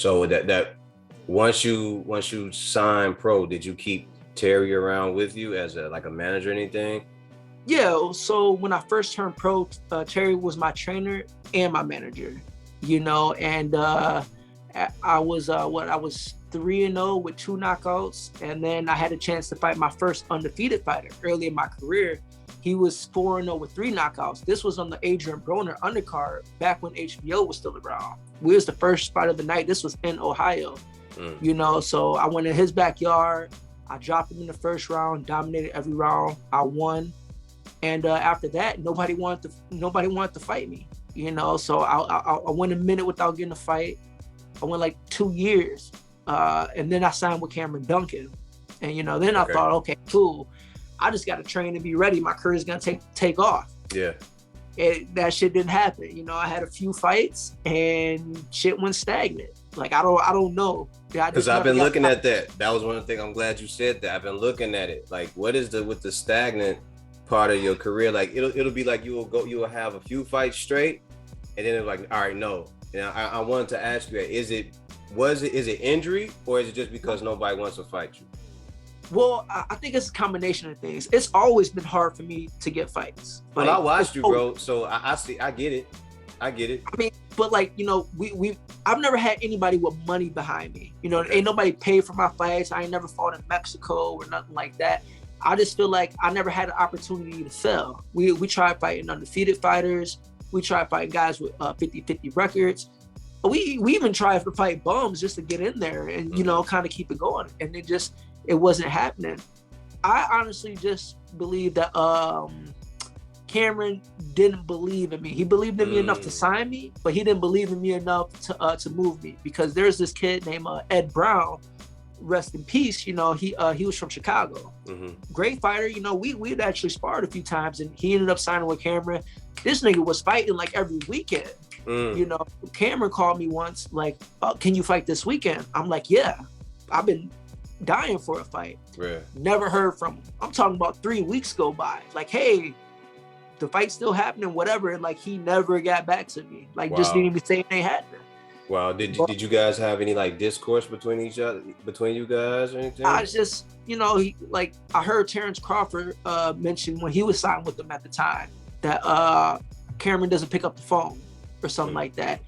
So that once you signed pro, did you keep Terry around with you as a manager or anything? Yeah, so when I first turned pro, Terry was my trainer and my manager, and I was 3-0 with 2 knockouts, and then I had a chance to fight my first undefeated fighter early in my career. He was 4-0 with 3 knockouts. This was on the Adrian Broner undercard back when HBO was still around. We was the first fight of the night. This was in Ohio, so I went in his backyard. I dropped him in the first round, dominated every round. I won. And after that, nobody wanted to fight me, So I went a minute without getting a fight. I went like 2 years, and then I signed with Cameron Duncan, and then I thought, okay, cool. I just got to train and be ready. My career's gonna take off. Yeah. That shit didn't happen. I had a few fights and shit went stagnant. Like I don't know. Because I've been looking at that. That was one of the things. I'm glad you said that. I've been looking at it. Like, what is with the stagnant part of your career? Like it'll be like you will have a few fights straight, and then it's like, all right, no. And I wanted to ask you, is it injury, or is it just because nobody wants to fight you? Well, I think it's a combination of things. It's always been hard for me to get fights. Well, I watched you, bro. So I see. I get it. I mean, but like, I've never had anybody with money behind me. Ain't nobody paid for my fights. I ain't never fought in Mexico or nothing like that. I just feel like I never had an opportunity to fail. We tried fighting undefeated fighters. We tried fighting guys with 50-50 records. We even tried to fight bums just to get in there and, kind of keep it going. And it wasn't happening. I honestly just believe that Cameron didn't believe in me. He believed in me enough to sign me, but he didn't believe in me enough to move me, because there's this kid named Ed Brown, rest in peace. He was from Chicago. Great fighter. We'd actually sparred a few times, and he ended up signing with Cameron. This nigga was fighting like every weekend. Cameron called me once, like, oh, can you fight this weekend? I'm like, yeah, I've been dying for a fight. Yeah. Never Never heard from him. I'm talking about 3 weeks go by. Like, hey, the fight's still happening, whatever. And like, he never got back to me. Like, just didn't even say it ain't happening. Wow. Did you guys have any like discourse between you guys or anything? I just, I heard Terrence Crawford mention when he was signed with them at the time that Cameron doesn't pick up the phone or something like that.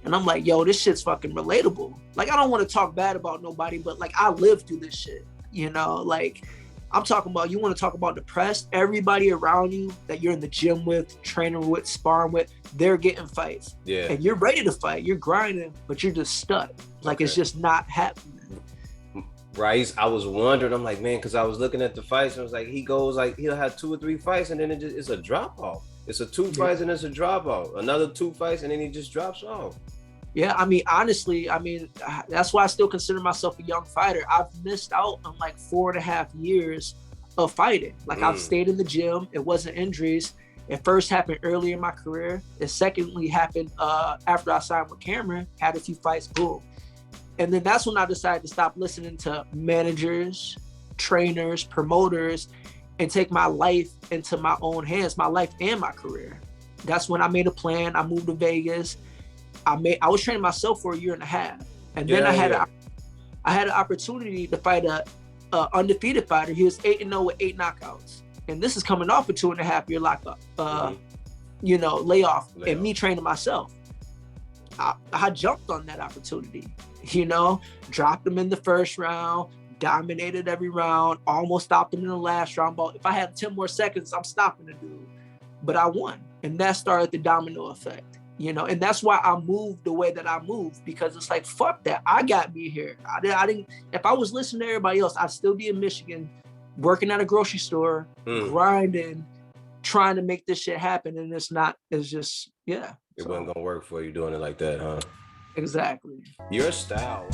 And I'm like, yo, this shit's fucking relatable. Like, I don't want to talk bad about nobody, but like, I lived through this shit, like, I'm talking about, you want to talk about depressed, everybody around you that you're in the gym with, training with, sparring with, they're getting fights. Yeah. And you're ready to fight, you're grinding, but you're just stuck. Like, It's just not happening. Ra'eese, I was wondering, I'm like, man, because I was looking at the fights and I was like, he goes like, he'll have 2 or 3 fights and then it's a drop off. It's a 2 fights and it's a drop off. Another 2 fights and then he just drops off. Yeah, honestly, that's why I still consider myself a young fighter. I've missed out on like 4.5 years of fighting. Like, I've stayed in the gym. It wasn't injuries. It first happened early in my career. It secondly happened after I signed with Cameron, had a few fights, boom. And then that's when I decided to stop listening to managers, trainers, promoters, and take my life into my own hands, my life and my career. That's when I made a plan. I moved to Vegas. I was training myself for 1.5 years, and then I had an opportunity to fight a undefeated fighter. He was 8-0 with 8 knockouts, and this is coming off a 2.5 year lockup, layoff, and me training myself. I jumped on that opportunity, dropped him in the first round, dominated every round, almost stopped him in the last round. But if I had 10 more seconds, I'm stopping the dude. But I won, and that started the domino effect. And that's why I moved the way that I moved, because it's like, fuck that. I got me here. I didn't, if I was listening to everybody else, I'd still be in Michigan, working at a grocery store, grinding, trying to make this shit happen. And it's just. It wasn't going to work for you doing it like that, huh? Exactly. Your style